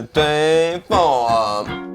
3, 4.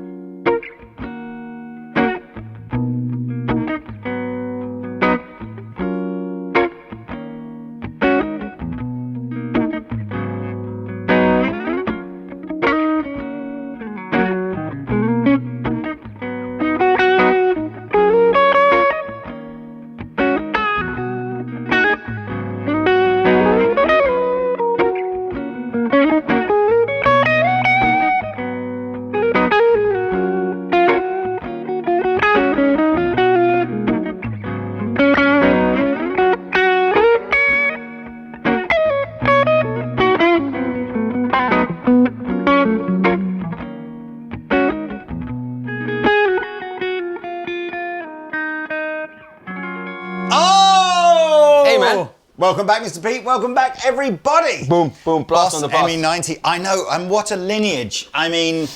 Welcome back, Mr. Pete. Welcome back, everybody. Boom, boom, blast Boss on the bus. ME-90. I know, and what a lineage. I mean,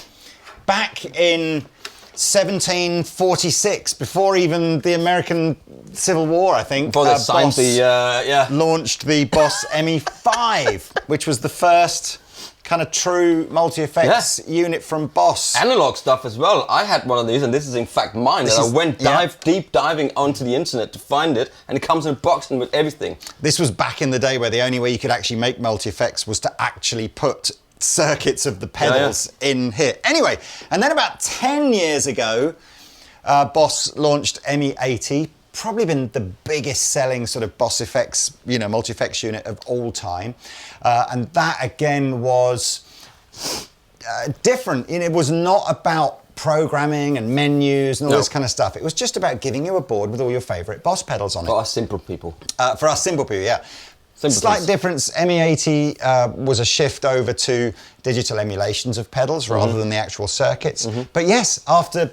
back in 1746, before even the American Civil War, I think. Before they signed Boss launched the Boss ME-5, which was the first kind of true multi-effects unit from Boss. Analog stuff as well. I had one of these, and this is in fact mine. I went deep diving onto the internet to find it, and it comes in a box and with everything. This was back in the day where the only way you could actually make multi-effects was to actually put circuits of the pedals in here. Anyway, and then about 10 years ago, Boss launched ME-80. Probably been the biggest selling sort of Boss effects, multi-effects unit of all time. And that again was different. It was not about programming and menus and all this kind of stuff. It was just about giving you a board with all your favorite Boss pedals on it. For us simple people. For us simple people, yeah. Slight difference, ME-80 was a shift over to digital emulations of pedals rather than the actual circuits. But yes, after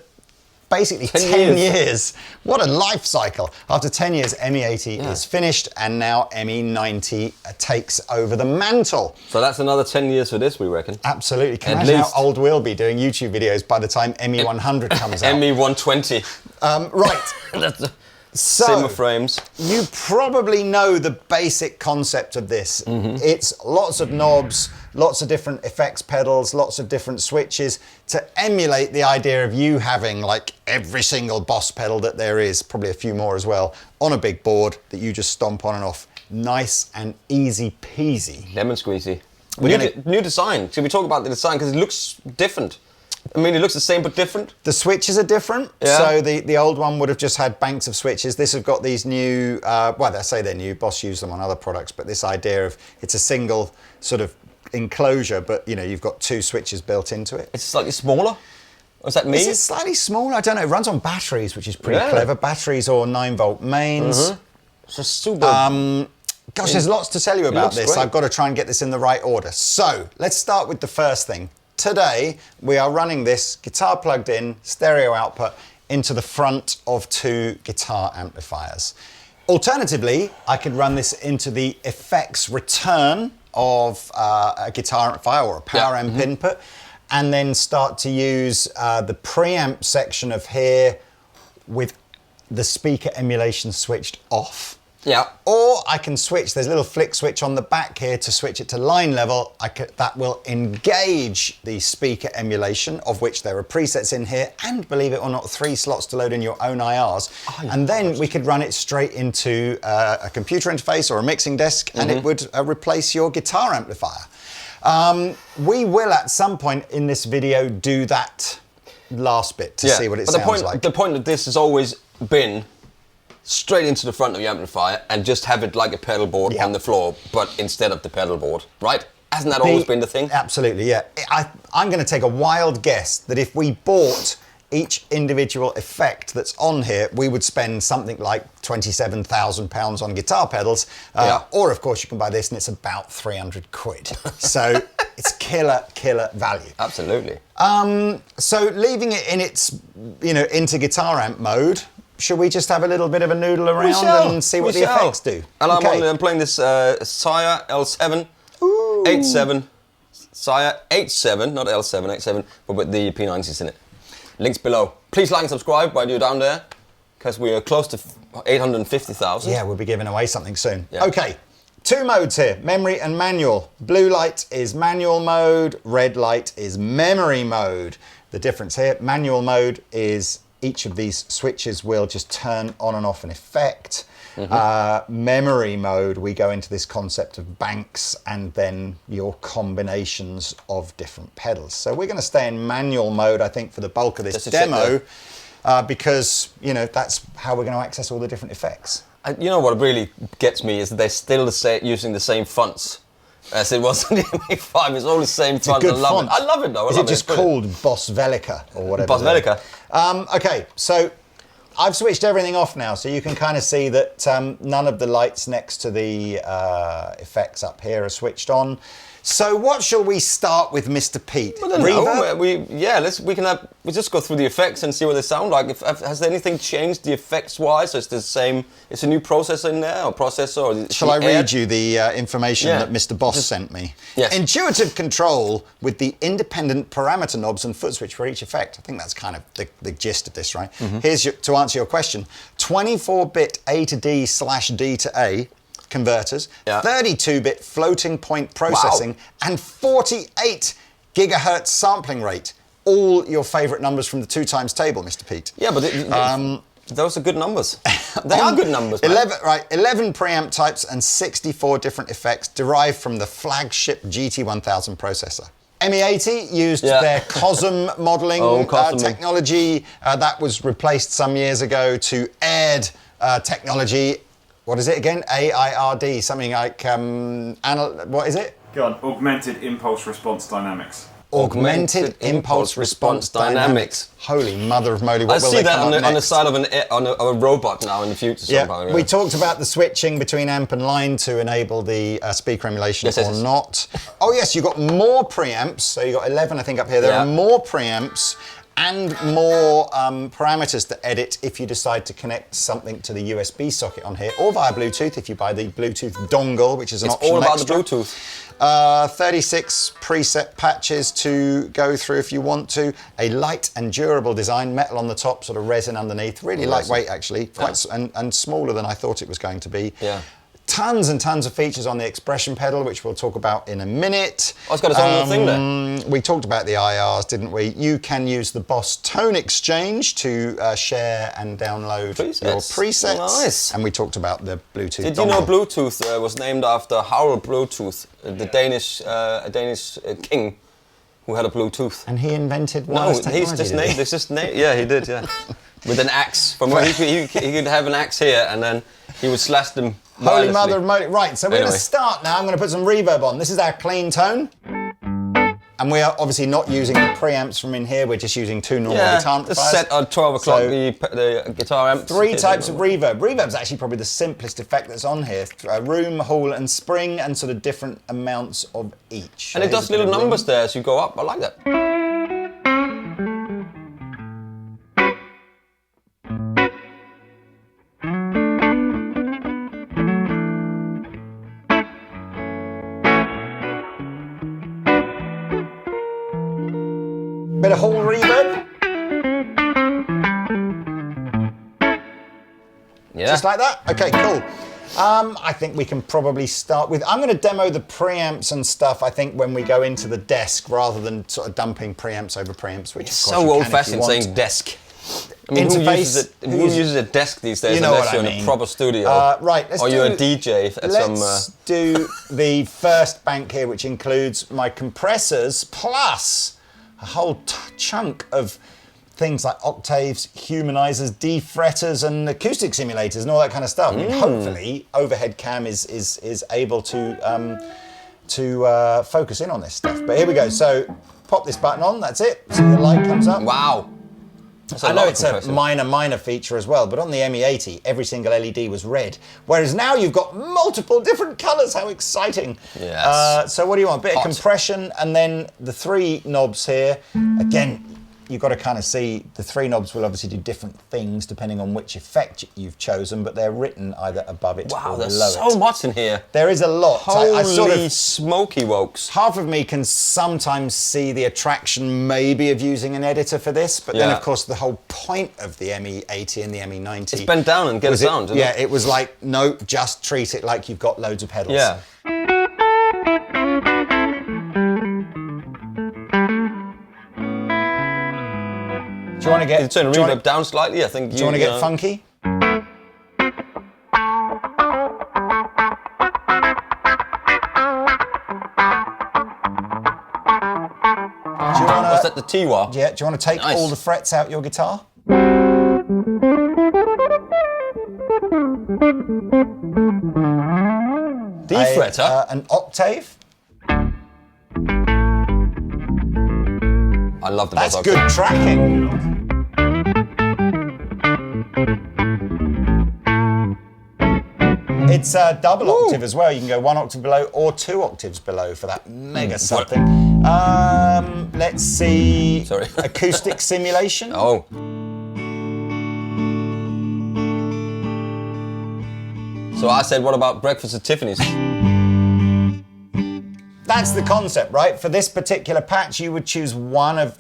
basically 10 years. What a life cycle. After 10 years, ME-80 is finished, and now ME-90 takes over the mantle. So that's another 10 years for this, we reckon. Absolutely. Can you imagine how old we'll be doing YouTube videos by the time ME-100 comes out? ME-120. Right. So, Simmer frames. You probably know the basic concept of this. It's lots of knobs, lots of different effects pedals, lots of different switches to emulate the idea of you having like every single Boss pedal that there is, probably a few more as well, on a big board that you just stomp on and off. Nice and easy peasy. Lemon squeezy. New design. Should we talk about the design? Because it looks different. I mean, it looks the same but different. The switches are different. Yeah. So the old one would have just had banks of switches. This has got these new, well, I say they're new, Boss used them on other products, but this idea of it's a single sort of enclosure, but you've got two switches built into it. It's slightly smaller? Or is that me? Is it slightly smaller? I don't know. It runs on batteries, which is pretty clever. Batteries or 9-volt mains. So super... Gosh, there's lots to tell you about this. Great. I've got to try and get this in the right order. So let's start with the first thing. Today, we are running this guitar plugged in, stereo output, into the front of two guitar amplifiers. Alternatively, I could run this into the effects return of a guitar amplifier or a power amp input, and then start to use the preamp section of here with the speaker emulation switched off. Yeah. Or I can switch, there's a little flick switch on the back here to switch it to line level. That will engage the speaker emulation, of which there are presets in here, and believe it or not, 3 slots to load in your own IRs. And then we could run it straight into a computer interface or a mixing desk, and it would replace your guitar amplifier. We will at some point in this video do that last bit to see what it sounds like. The point of this has always been straight into the front of the amplifier and just have it like a pedal board on the floor, but instead of the pedal board, right? Hasn't that always been the thing? Absolutely, yeah. I'm going to take a wild guess that if we bought each individual effect that's on here, we would spend something like £27,000 on guitar pedals. Or, of course, you can buy this and it's about 300 quid. So it's killer value. Absolutely. So leaving it in its, into guitar amp mode, should we just have a little bit of a noodle around and see what the effects do? And I'm playing this Sire L7, 8.7, Sire 8.7, not L7, 8.7, but with the P90s in it. Links below. Please like and subscribe while you're down there, because we are close to 850,000. Yeah, we'll be giving away something soon. Yeah. Okay, Two modes here, memory and manual. Blue light is manual mode, red light is memory mode. The difference here, manual mode is each of these switches will just turn on and off an effect. Memory mode, we go into this concept of banks and then your combinations of different pedals. So we're going to stay in manual mode, I think, for the bulk of this demo, because, you know, that's how we're going to access all the different effects. You know what really gets me is that they're still using the same fonts as it was on the ME-5. It's all the same font. I love it. I love it though. Is it just called Boss Velica or whatever? Boss Velica. Okay, so I've switched everything off now, so you can kind of see that none of the lights next to the effects up here are switched on. So what shall we start with, Mr. Pete? Reverb? We just go through the effects and see what they sound like. Has anything changed the effects wise? Or is the same? It's a new processor in there, or processor? Or shall I read you the information that Mr. Boss sent me? Yes. Intuitive control with the independent parameter knobs and foot switch for each effect. I think that's kind of the gist of this, right? Here's to answer your question: 24-bit A to D / D to A converters, 32-bit floating point processing, and 48 gigahertz sampling rate. All your favourite numbers from the 2x table, Mr. Pete. Yeah, but those are good numbers. They are good numbers, man. 11 preamp types and 64 different effects derived from the flagship GT1000 processor. ME-80 used their COSM modelling technology. That was replaced some years ago to AIRD technology. What is it again? AIRD, something like, what is it? Go on. Augmented Impulse Response Dynamics. Augmented Impulse Response Dynamics. Holy mother of moly, what will they come up next? On the side of a robot now in the future somehow. We talked about the switching between amp and line to enable the speaker emulation not. Oh yes, you've got more preamps, so you've got 11 I think up here. There are more preamps and more parameters to edit if you decide to connect something to the USB socket on here, or via Bluetooth if you buy the Bluetooth dongle, which is an optional all about extra. the Bluetooth. 36 preset patches to go through if you want to. A light and durable design, metal on the top, sort of resin underneath. Really lightweight actually, quite and smaller than I thought it was going to be. Yeah. Tons and tons of features on the expression pedal, which we'll talk about in a minute. Oh, it's got its own little thing there. We talked about the IRs, didn't we? You can use the Boss Tone Exchange to share and download your presets. Nice. And we talked about the Bluetooth Did you know Bluetooth was named after Harold Bluetooth, the Danish king who had a Bluetooth? And he invented wireless technology. He's just named. Yeah, he did. Yeah, with an axe. He could have an axe here, and then he would slash them. Holy mother of moly. Right, so we're going to start now. I'm going to put some reverb on. This is our clean tone. And we are obviously not using the preamps from in here. We're just using two normal guitar amplifiers. Just set at 12 o'clock the guitar amp. 3 types of reverb. Reverb's actually probably the simplest effect that's on here. Room, hall, and spring, and sort of different amounts of each. And it does little numbers there as you go up. I like that. Bit of hall reverb. Yeah. Just like that? Okay, cool. I think we can probably start with... I'm going to demo the preamps and stuff, I think, when we go into the desk, rather than sort of dumping preamps over preamps, which is so old-fashioned saying desk. I mean, who uses a desk these days unless you're in a proper studio? Right, or you're a DJ at let's do the first bank here, which includes my compressors, plus a whole chunk of things like octaves, humanizers, defretters, and acoustic simulators, and all that kind of stuff. I mean, hopefully, overhead cam is able to focus in on this stuff. But here we go. So, pop this button on. That's it. So the light comes up. Wow. I know it's a minor feature as well, but on the ME-80, every single LED was red. Whereas now you've got multiple different colours. How exciting. Yes. So what do you want? A bit of compression, and then the 3 knobs here. Again, you've got to kind of see the 3 knobs will obviously do different things depending on which effect you've chosen, but they're written either above it or below there's it. so much in here. There is a lot. Holy I sort of, smoky wokes. half of me can sometimes see the attraction maybe of using an editor for this, but then of course the whole point of the ME-80 and the ME-90... It's bend down and get a sound, isn't it? It was like, no, just treat it like you've got loads of pedals. Yeah. Do you want to get... Turn the reverb down slightly, I think. Do you want to get funky? What's that, the T-wah? Yeah, do you want to take all the frets out your guitar? D fret, huh? An octave. I love the That's buzz good octave. tracking. It's a double octave as well. You can go 1 octave below or 2 octaves below for that mega something. Let's see. Sorry. Acoustic simulation. Oh. So I said, what about Breakfast at Tiffany's? That's the concept, right? For this particular patch, you would choose one of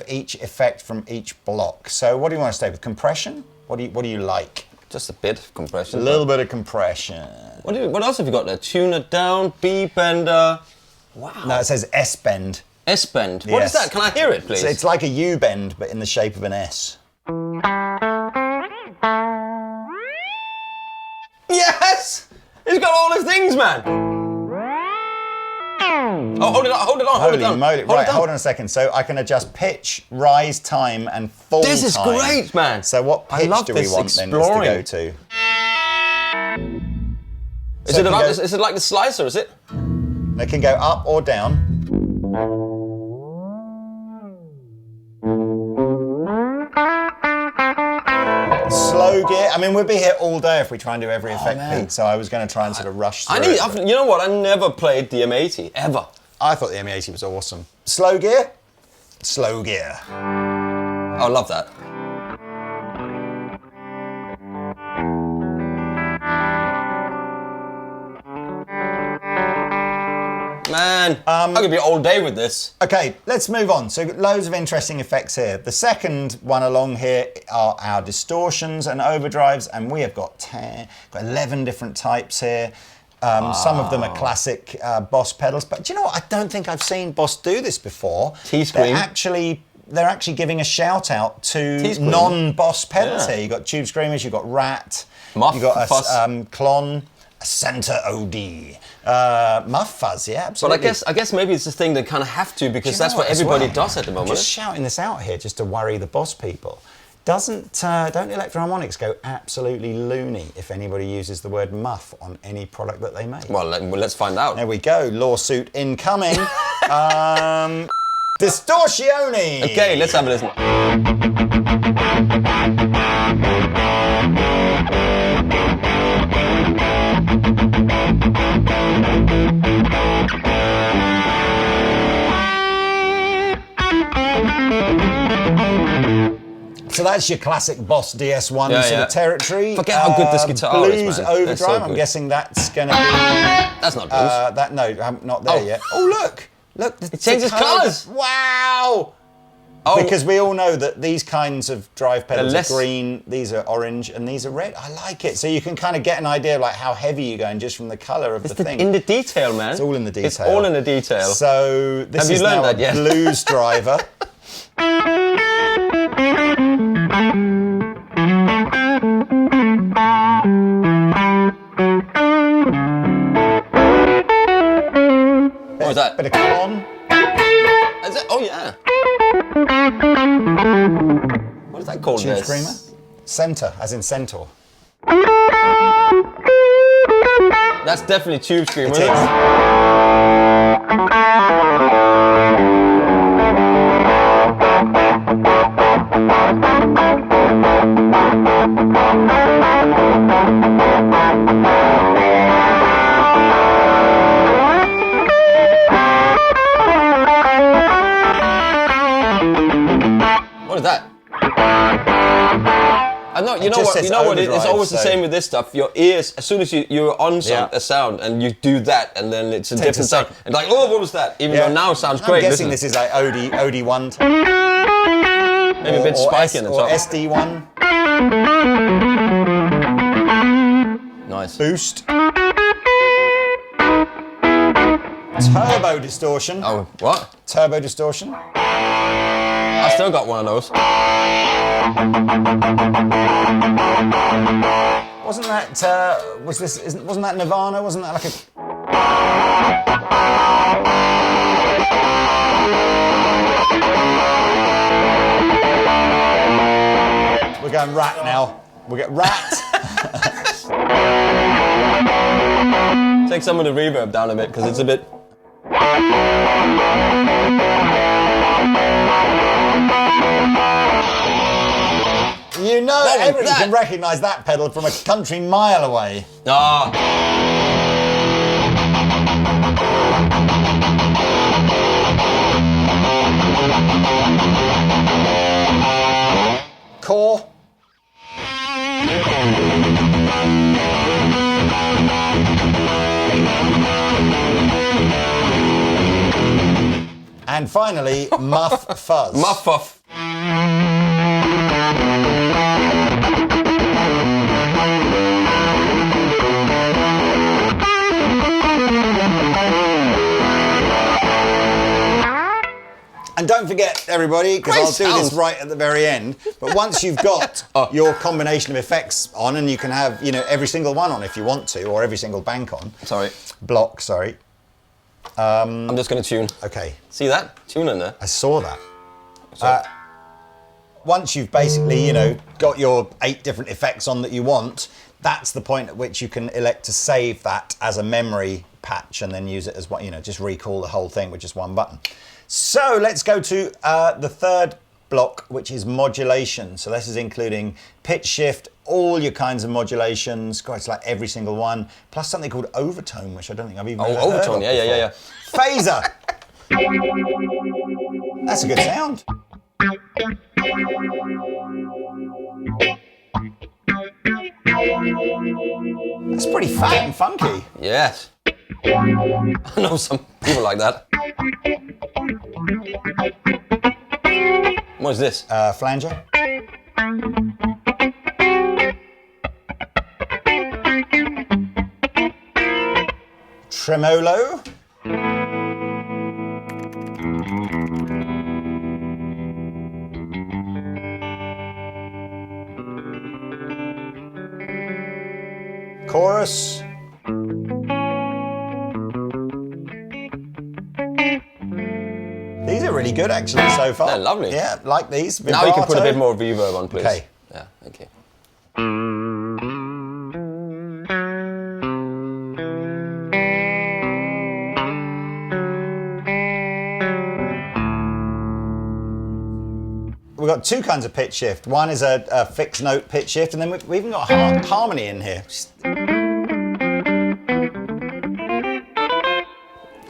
each effect from each block. So what do you want to stay with? Compression? What do you like? Just a bit of compression. A little bit of compression. What else have you got there? Tune it down, B bender. Wow. No, it says S bend. S bend. What is that? Can I hear it, please? So it's like a U bend, but in the shape of an S. Yes! It's got all the things, man. Oh, hold it on, hold it on, hold it Holy down. moly. Right, hold on a second. So I can adjust pitch, rise time, and fall time. This is great, man. So what pitch do we want then this to go to? Is it like the slicer, is it? It can go up or down. Slow gear. I mean, we'd be here all day if we try and do every effect, Pete. So I was going to try and sort of rush through You know what? I never played the M80, ever. I thought the ME-80 was awesome. Slow gear? Slow gear. I love that. Man, I could be all day with this. Okay, let's move on. So loads of interesting effects here. The second one along here are our distortions and overdrives, and we have got 11 different types here. Some of them are classic Boss pedals, but do you know what? I don't think I've seen Boss do this before. T-Scream. They're actually giving a shout out to non-Boss pedals here. You've got Tube Screamers, you've got Rat, Muff, you've got Fuzz. a Clon, a Center OD, Muff Fuzz, yeah, absolutely. But I guess maybe it's the thing they kind of have to, because Do you that's know what as everybody well? does at the moment. Just shouting this out here just to worry the Boss people. Don't Electro-Harmonics go absolutely loony if anybody uses the word muff on any product that they make? Well, let's find out. There we go, lawsuit incoming. Distortione! Okay, let's have a listen. So that's your classic Boss DS1 sort of territory. Forget how good this guitar is, Blues man. Overdrive, So I'm good. guessing that's going to be... That's not blues. No, I'm not there yet. Oh, look! Look, It changes colours. Wow! Oh. Because we all know that these kinds of drive pedals less- are green, these are orange, and these are red. I like it. So you can kind of get an idea of like how heavy you're going just from the colour of the thing. In the detail, man. It's all in the detail. It's all in the detail. So this Have you is learned now that yet? a blues driver. What was that? Bit of Clon. Is it? Oh, yeah. What is that called? Tube Screamer. Center, as in centaur. That's definitely Tube Screamer. It isn't is. What is that? I know. You It know just what? says You know what? It's overdrive, always the so- same with this stuff. Your ears, as soon as you're on a sound, and you do that, and then it's a Takes different a sound. sec. And like, oh, what was that? Even though now it sounds I'm great. guessing Listen. this is like OD1. Maybe a bit spiky in the or top. SD1. Nice. Boost. Turbo distortion. Oh, what? Turbo distortion. I still got one of those. Wasn't that wasn't that Nirvana? Wasn't that like a We're going rat now. We get rat. Take some of the reverb down a bit because it's a bit. You know, What was everybody that? can recognise that pedal from a country mile away. Ah. Core. And finally, muff fuzz. Muff off. And don't forget, everybody, because Great I'll do this sound. right at the very end, but once you've got your combination of effects on, and you can have, you know, every single one on if you want to, or every single bank on. Sorry. Block, sorry. I'm just gonna tune. Okay, See that? Tune in there. I saw that. Sorry. Once you've basically, you know, got your 8 different effects on that you want, that's the point at which you can elect to save that as a memory patch and then use it as what, you know, just recall the whole thing with just one button. So let's go to the third block, which is modulation. So this is including pitch shift, all your kinds of modulations. God, it's like every single one, plus something called overtone, which I don't think I've even ever heard overtone, of yeah. before. Phaser. That's a good sound. That's pretty fat and funky. Yes. I know some people like that. What is this? Flanger. Tremolo. Chorus. These are really good actually so far. They're lovely. Yeah, like these. Now you can put a Vibrato. bit more reverb on, please. Okay. Yeah, thank you. We've got 2 kinds of pitch shift. One is a fixed note pitch shift, and then we've even got harmony in here.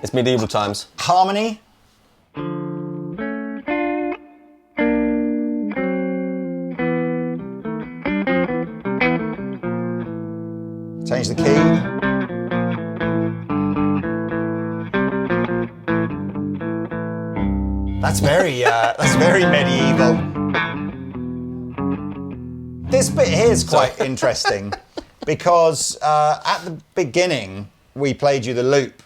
It's medieval times. Harmony. Change the key. That's very medieval. This bit here is quite interesting because at the beginning we played you the loop.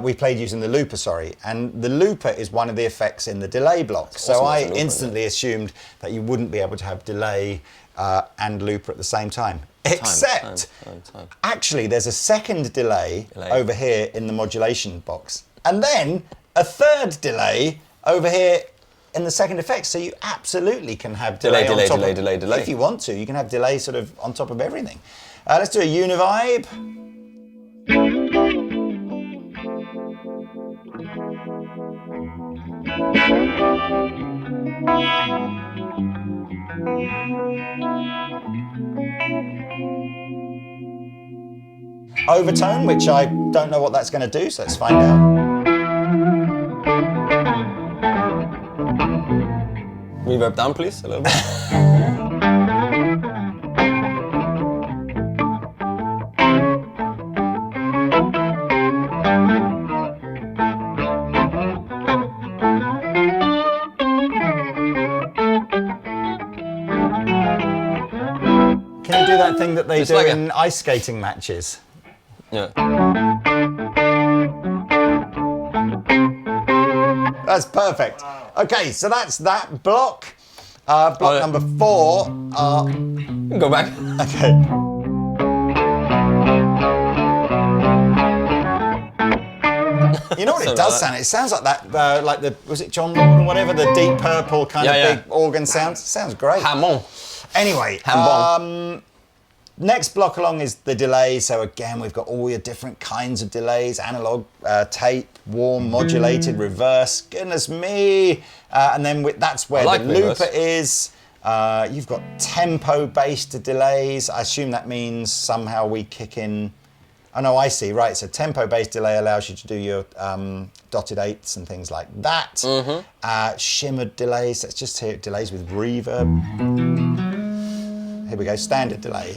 We played using the looper, sorry, and the looper is one of the effects in the delay block. So awesome, I that's a looper, instantly assumed that you wouldn't be able to have delay and looper at the same time. Except, time. actually, there's a second delay over here in the modulation box, and then a third delay over here in the second effect. So you absolutely can have delay on top of, delay. if you want to, you can have delay sort of on top of everything. Let's do a univibe. Overtone, which I don't know what that's going to do, so let's find out. Reverb down, please, a little bit. Can you do that thing that they Just do like in ice skating matches? Yeah. That's perfect. Okay, so that's that block. Block number 4. Go back. Okay. You know what it does sound? It sounds like that, like the, was it John Lord or whatever, the Deep Purple kind of big organ sounds. It sounds great. Hamon. Anyway, next block along is the delay. So again, we've got all your different kinds of delays: analog, tape, warm, modulated, reverse. Goodness me! And then that's where the looper is. You've got tempo-based delays. I assume that means somehow we kick in. Oh no, I see. Right. So tempo-based delay allows you to do your dotted eighths and things like that. Shimmered delays. Let's just hear delays with reverb. Here we go, standard delay.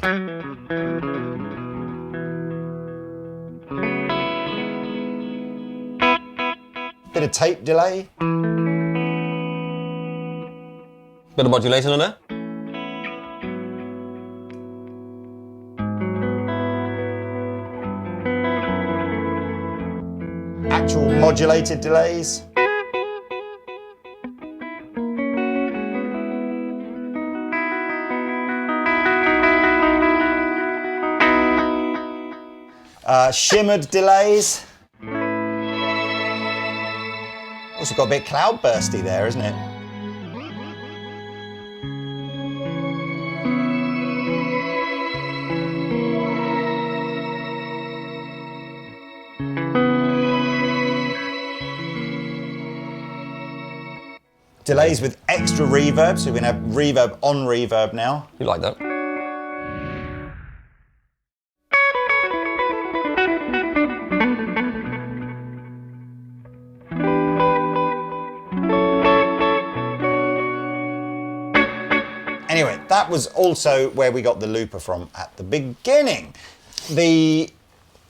Bit of tape delay. Bit of modulation on there. Actual modulated delays. Shimmered delays. Also got a bit cloudbursty there, isn't it? Delays with extra reverb, so we're going to have reverb on reverb now. You like that? Anyway, that was also where we got the looper from at the beginning. The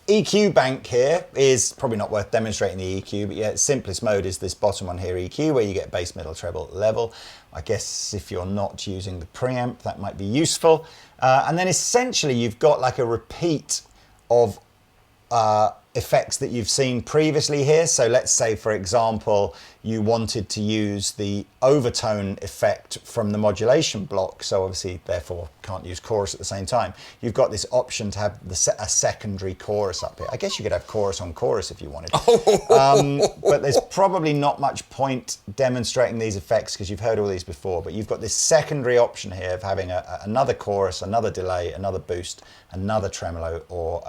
EQ bank here is probably not worth demonstrating the EQ, but yeah, its simplest mode is this bottom one here, EQ, where you get bass, middle, treble, level. I guess if you're not using the preamp, that might be useful. And then essentially you've got like a repeat of effects that you've seen previously here. So let's say, for example, you wanted to use the overtone effect from the modulation block, so obviously therefore can't use chorus at the same time. You've got this option to have a secondary chorus up here. I guess you could have chorus on chorus if you wanted. But there's probably not much point demonstrating these effects because you've heard all these before, but you've got this secondary option here of having another chorus, another delay, another boost, another tremolo, or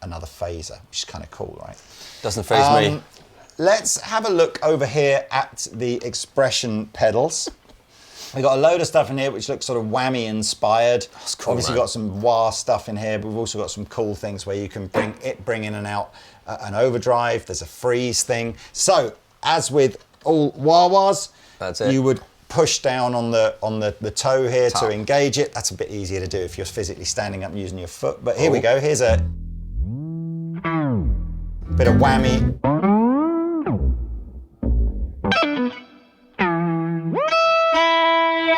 another phaser, which is kind of cool, right? Doesn't faze me. Let's have a look over here at the expression pedals. We've got a load of stuff in here which looks sort of whammy inspired. That's cool, Obviously man. got some wah stuff in here, but we've also got some cool things where you can bring in and out an overdrive. There's a freeze thing. So as with all wah-wahs, you would push down on the toe here to engage it. That's a bit easier to do if you're physically standing up and using your foot. But here we go. Here's a bit of whammy.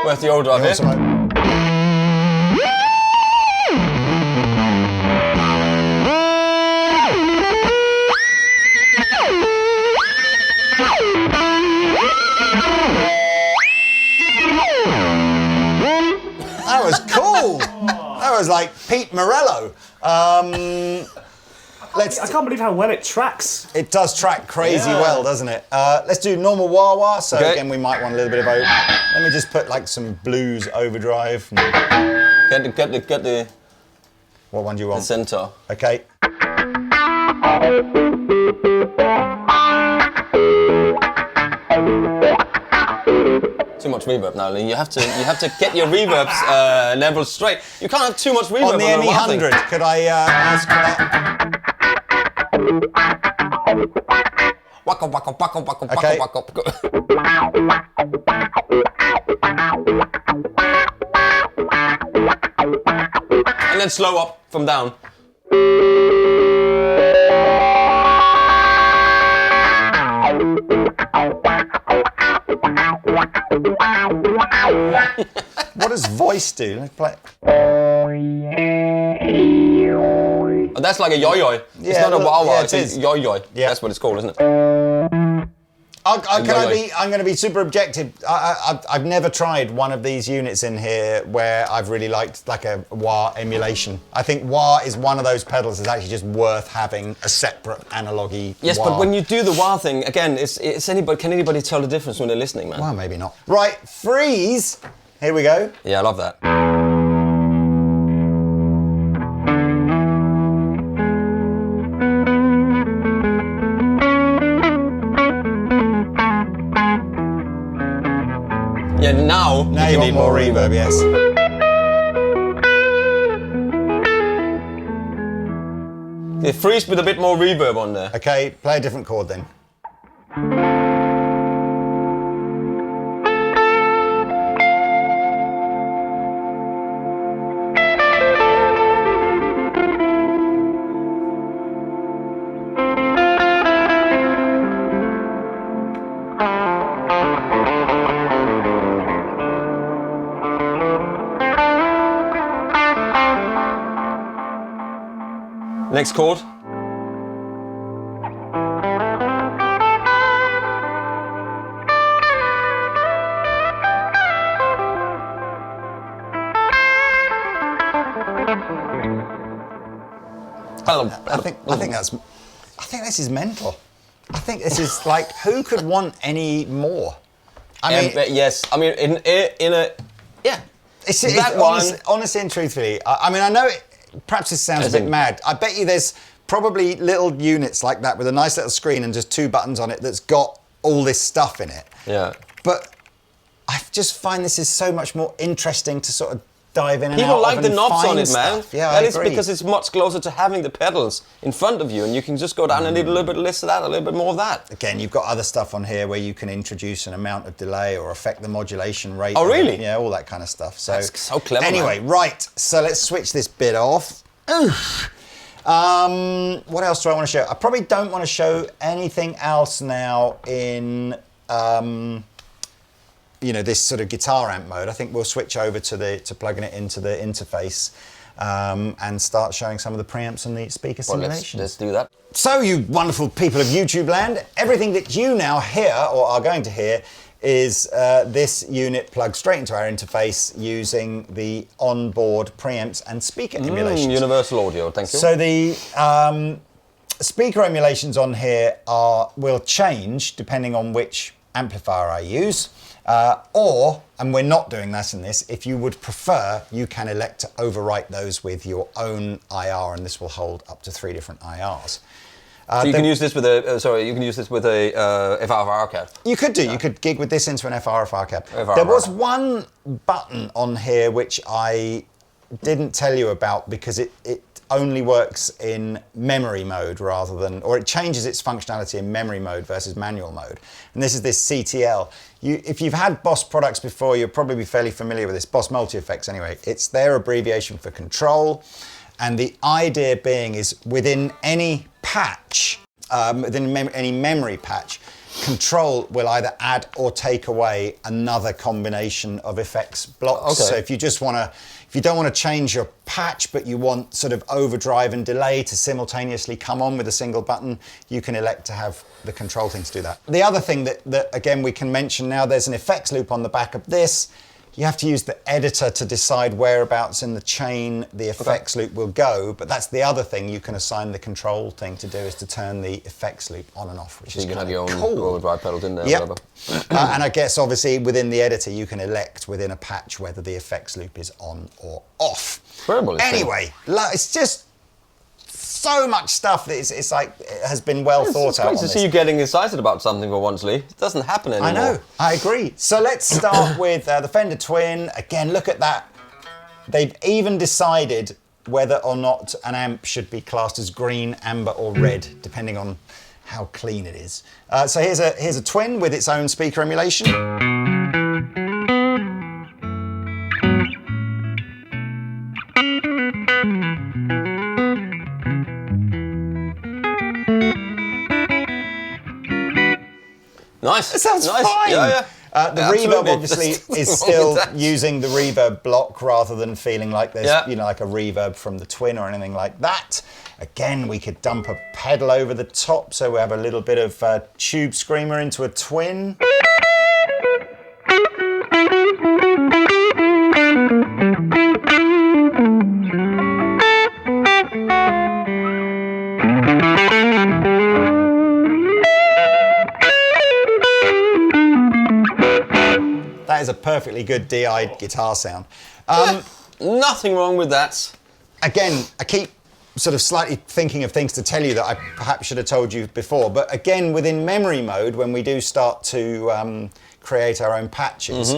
Where's the overdrive here? That was cool. That was like Pete Morello. I can't believe how well it tracks. It does track crazy well, doesn't it? Let's do normal wah-wah. So again, we might want a little bit of let me just put like some blues overdrive. Get the. What one do you want? The center. Okay. Too much reverb now, Lee. You have to get your reverbs level straight. You can't have too much reverb On the ME-90, could I ask for that? Waka waka waka waka Okay. waka waka. then slow up from down. What does voice do? Let's play. Oh, that's like a yo-yo. It's Yeah, not a look, wah-wah, yeah, it's it a is. yo-yo. Yeah. That's what it's called, isn't it? I'm going to be super objective. I've never tried one of these units in here where I've really liked like a wah emulation. I think wah is one of those pedals that's actually just worth having a separate analogy. Yes, wah. but when you do the wah thing, again, it's anybody. Can anybody tell the difference when they're listening, man? Well, maybe not. Right, freeze. Here we go. Yeah, I love that. Yeah, now You want need more reverb, yes. Yeah, freeze with a bit more reverb on there. Okay, play a different chord then. Next chord. I think this is mental. I think this is like, who could want any more? I mean, yes. I mean, in a yeah. It's that one. honestly and truthfully, I mean, I know it. Perhaps this sounds a bit mad. I bet you there's probably little units like that with a nice little screen and just 2 buttons on it that's got all this stuff in it. Yeah. But I just find this is so much more interesting to sort of dive in and People out like of the and knobs find on it, man. stuff. Yeah, that I is agree. because it's much closer to having the pedals in front of you, and you can just go down and need a little bit less of that, a little bit more of that. Again, you've got other stuff on here where you can introduce an amount of delay or affect the modulation rate. Oh, really? Yeah, all that kind of stuff. So, That's so clever, anyway, man. right. So let's switch this bit off. What else do I want to show? I probably don't want to show anything else now in this sort of guitar amp mode. I think we'll switch over to plugging it into the interface and start showing some of the preamps and the speaker simulations. Let's do that. So, you wonderful people of YouTube land, everything that you now hear or are going to hear is this unit plugged straight into our interface using the onboard preamps and speaker emulations. Universal audio, thank you. So the speaker emulations on here will change depending on which amplifier I use. And we're not doing that in this, if you would prefer, you can elect to overwrite those with your own IR, and this will hold up to 3 different IRs. So you can use this with a FRFR cab. You could do. You could gig with this into an FRFR cab. FRFR. There was one button on here which I didn't tell you about because it only works in memory mode rather than, or it changes its functionality in memory mode versus manual mode. And this is this CTL. If you've had Boss products before, you'll probably be fairly familiar with this. Boss Multi-Effects anyway. It's their abbreviation for control. And the idea being is within any patch, any memory patch, control will either add or take away another combination of effects blocks. Okay. So if you don't want to change your patch, but you want sort of overdrive and delay to simultaneously come on with a single button, you can elect to have the control thing to do that. The other thing that again, we can mention now, there's an effects loop on the back of this. You have to use the editor to decide whereabouts in the chain the effects loop will go, but that's the other thing you can assign the control thing to do, is to turn the effects loop on and off, which is You can have kind your of own cool. overdrive pedals in there, Yep. whatever. And I guess obviously within the editor you can elect within a patch whether the effects loop is on or off. Incredible, it's Anyway, it's just so much stuff that it's like it has been well thought It's out. great on to this. see you getting excited about something for once, Lee. It doesn't happen anymore. I know, I agree. So let's start with the Fender Twin. Again, look at that. They've even decided whether or not an amp should be classed as green, amber or red, depending on how clean it is. So here's a Twin with its own speaker emulation. Nice. It sounds nice. fine. Yeah. The Absolutely. reverb obviously There's is nothing wrong still with that. using the reverb block rather than feeling like there's Yeah. like a reverb from the Twin or anything like that. Again, we could dump a pedal over the top so we have a little bit of tube screamer into a Twin. That is a perfectly good DI guitar sound. Nothing wrong with that. Again, I keep sort of slightly thinking of things to tell you that I perhaps should have told you before. But again, within memory mode, when we do start to create our own patches,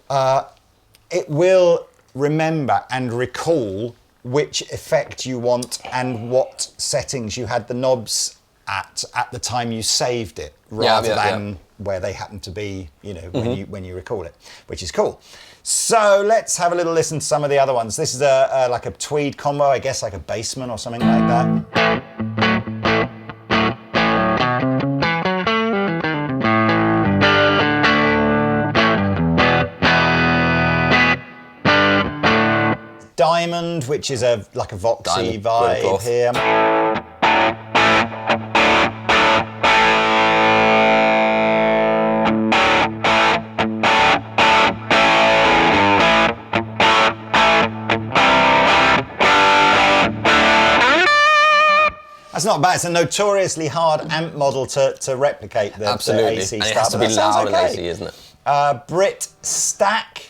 it will remember and recall which effect you want and what settings you had the knobs at the time you saved it, rather than where they happen to be, you know, when you recall it, which is cool. So let's have a little listen to some of the other ones. This is like a tweed combo, I guess, like a Bassman or something like that. Diamond, which is like a Voxy vibe here. That's not bad. It's a notoriously hard amp model to replicate the Absolutely. AC And it style, has to but be that sounds loud and okay. AC, isn't it? Brit Stack.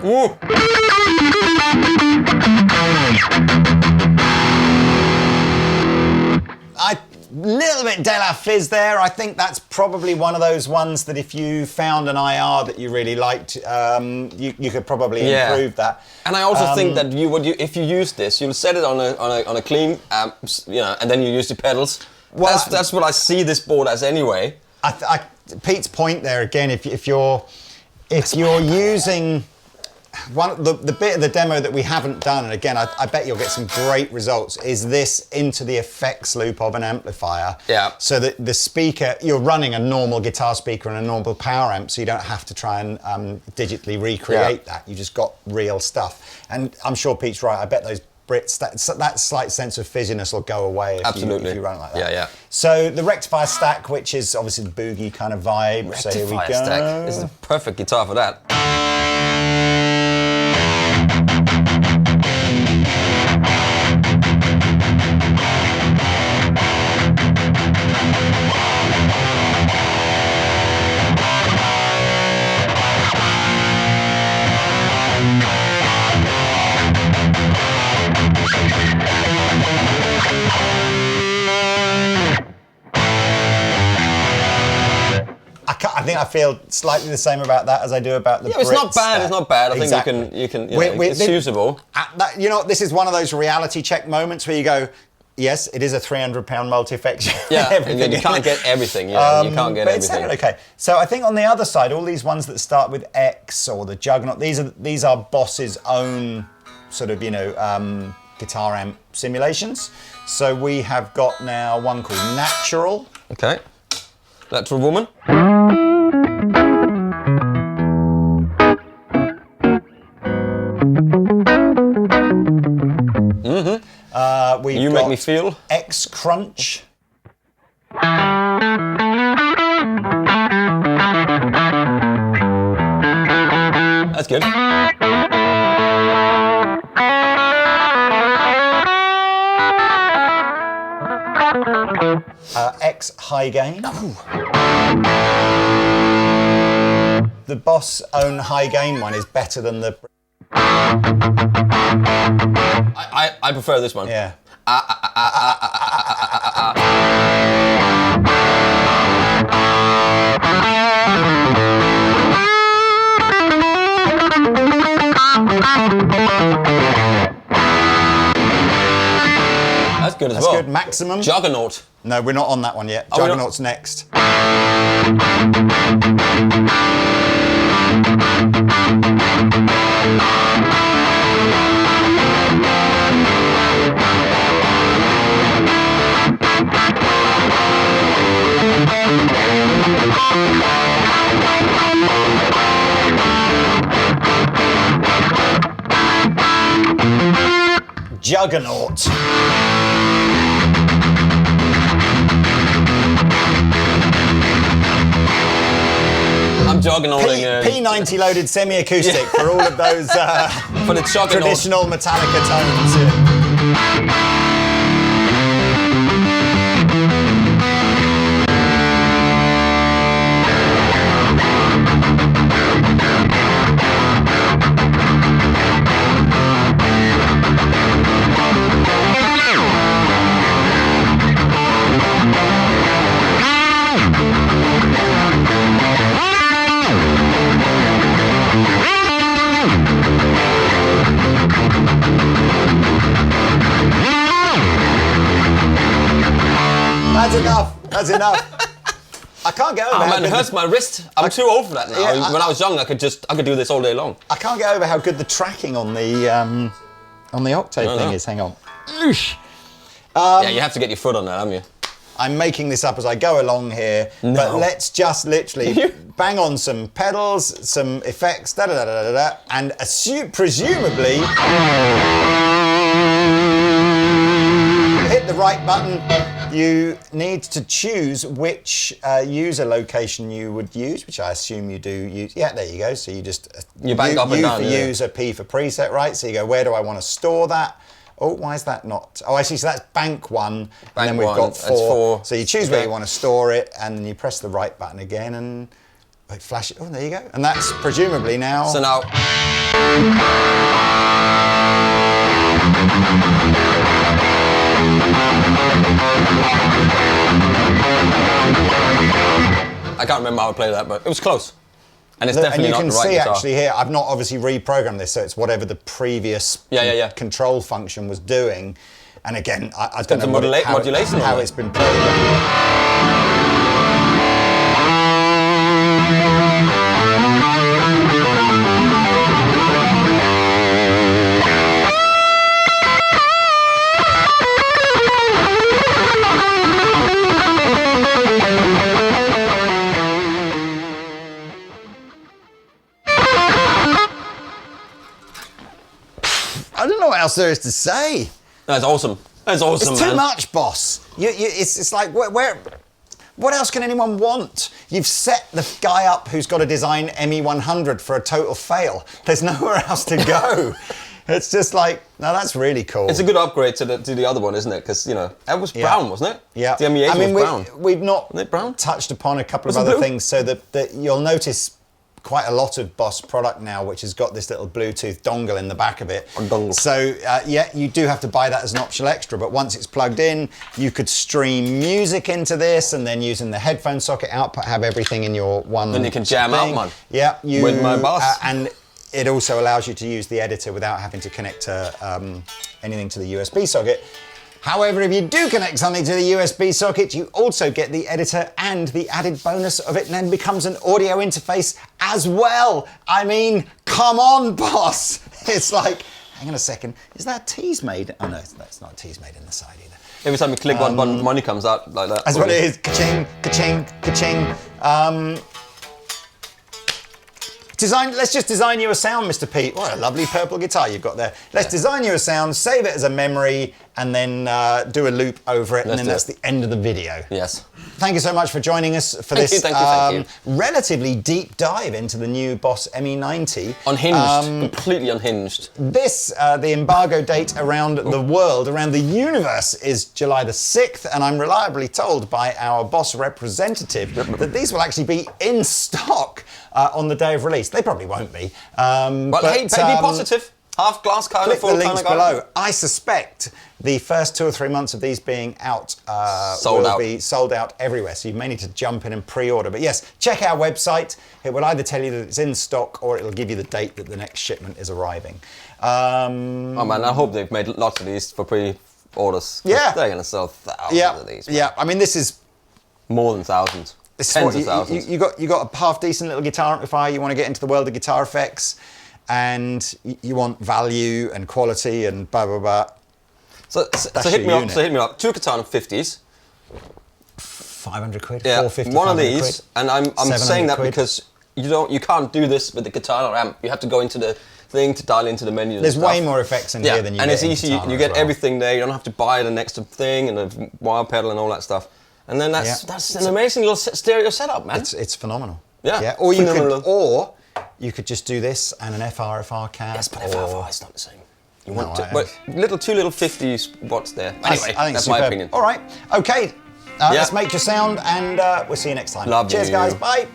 Woo. Little bit De La Fizz there. I think that's probably one of those ones that if you found an IR that you really liked, you could probably improve that. And I also think that if you use this, you'll set it on a clean amp, you know, and then you use the pedals. Well, that's what I see this board as anyway. Pete's point there again. If you're using the bit of the demo that we haven't done, and again, I bet you'll get some great results, is this into the effects loop of an amplifier. Yeah. So that the speaker, you're running a normal guitar speaker and a normal power amp, so you don't have to try and digitally recreate that. You just got real stuff. And I'm sure Pete's right. I bet those Brits, that slight sense of fizziness will go away if you run it like that. Yeah. So the rectifier stack, which is obviously the boogie kind of vibe. Rectifier so here we go. stack. This is a perfect guitar for that. I think I feel slightly the same about that as I do about the It's not bad. It's not bad. I exactly. think you can. It's usable. You know, this is one of those reality check moments where you go, yes, it is a £300 multi-effects. Yeah, and you can't get everything. You can't get but everything. It sounded okay. So I think on the other side, all these ones that start with X or the Juggernaut, these are Boss's own sort of guitar amp simulations. So we have got now one called Natural. Okay. Natural Woman. You Make Me Feel. X Crunch. That's good. X High Gain. The Boss own High Gain one is better than the... I prefer this one. Yeah. That's good. good. Maximum. Juggernaut. No, we're not on that one yet. Are we not? Juggernaut's next. Juggernaut. I'm juggernauting. P90 loaded semi-acoustic for all of those For the juggernaut. traditional Metallica tones. That's enough. That's enough. I can't get over. Oh man, it hurts my wrist. I'm too old for that now. Yeah, when I was young, I could do this all day long. I can't get over how good the tracking on the octave thing is. Hang on. Yeah, you have to get your foot on that, haven't you? I'm making this up as I go along here, but let's just literally bang on some pedals, some effects, da da da da da, and presumably hit the right button. You need to choose which user location you would use, which I assume you do use. Yeah, there you go. So you just You bank up and down, for yeah. user, P for preset, right? So you go, where do I want to store that? Oh, why is that not? Oh, I see. So that's bank one, and then we've one, got that's four. four. So you choose where you want to store it, and then you press the right button again, and flash it. Oh, there you go. And that's presumably now. So now. I can't remember how I played that, but it was close. And it's definitely not the right And you can see guitar. actually here, I've not obviously reprogrammed this, so it's whatever the previous control function was doing. And again, I don't know modulation how it's been programmed. I don't know what else there is to say. That's awesome. That's awesome, It's too much, boss. It's like, what else can anyone want? You've set the guy up who's got to design ME-100 for a total fail. There's nowhere else to go. It's just like, no, that's really cool. It's a good upgrade to the other one, isn't it? Because, you know, that was brown, wasn't it? Yeah. The ME-80 was brown. We've not Wasn't it brown? touched upon a couple Was of it other blue? things, so that you'll notice quite a lot of Boss product now, which has got this little Bluetooth dongle in the back of it. Dongle. So, yeah, you do have to buy that as an optional extra, but once it's plugged in, you could stream music into this, and then using the headphone socket output, have everything in your one Then you can jam thing. out, man. Yeah. With my Boss. And it also allows you to use the editor without having to connect to anything to the USB socket. However, if you do connect something to the USB socket, you also get the editor and the added bonus of it then becomes an audio interface as well. I mean, come on, boss. It's like, hang on a second, is that a tease made? Oh no, that's not a tease made in the side either. Every time you click one button, money comes out like that. That's what it is. Ka-ching, ka-ching, ka-ching. Let's just design you a sound, Mr. Pete. What a lovely purple guitar you've got there. Let's design you a sound, save it as a memory, and then do a loop over it, and then that's the end of the video. Yes. Thank you so much for joining us for this Thank you. relatively deep dive into the new Boss ME-90. Unhinged, completely unhinged. This, the embargo date around the world, around the universe, is July the 6th, and I'm reliably told by our Boss representative that these will actually be in stock on the day of release. They probably won't be. But hey, be positive. Half glass kind of Click full the links kind of guy. below. I suspect the first 2 or 3 months of these being out Sold will out. be sold out everywhere. So you may need to jump in and pre-order. But yes, check our website. It will either tell you that it's in stock or it'll give you the date that the next shipment is arriving. Oh man, I hope they've made lots of these for orders. Yeah. They're going to sell thousands of these. Man. Yeah, I mean, this is... More than thousands. Tens of thousands. You got a half decent little guitar amplifier. You want to get into the world of guitar effects, and you want value and quality and blah blah blah. So hit me up. So hit me up. 2 Katana 50s. 500 quid. Yeah. 450. One of these, quid, and I'm saying that quid. because you can't do this with the guitar amp. You have to go into the thing to dial into the menu. There's way more effects in here than you get. And it's in easy. guitar You get as well. everything there. You don't have to buy the next thing and the wire pedal and all that stuff. And then that's an amazing little stereo setup, man. It's phenomenal. Yeah. Or you could just do this and an FR cab. Yes, but FR is not the same. You want but two little 50s watts there. Anyway, I think that's superb. my opinion. All right. Okay. Let's make your sound, and we'll see you next time. Love Cheers, you. guys. Bye.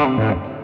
Thank you.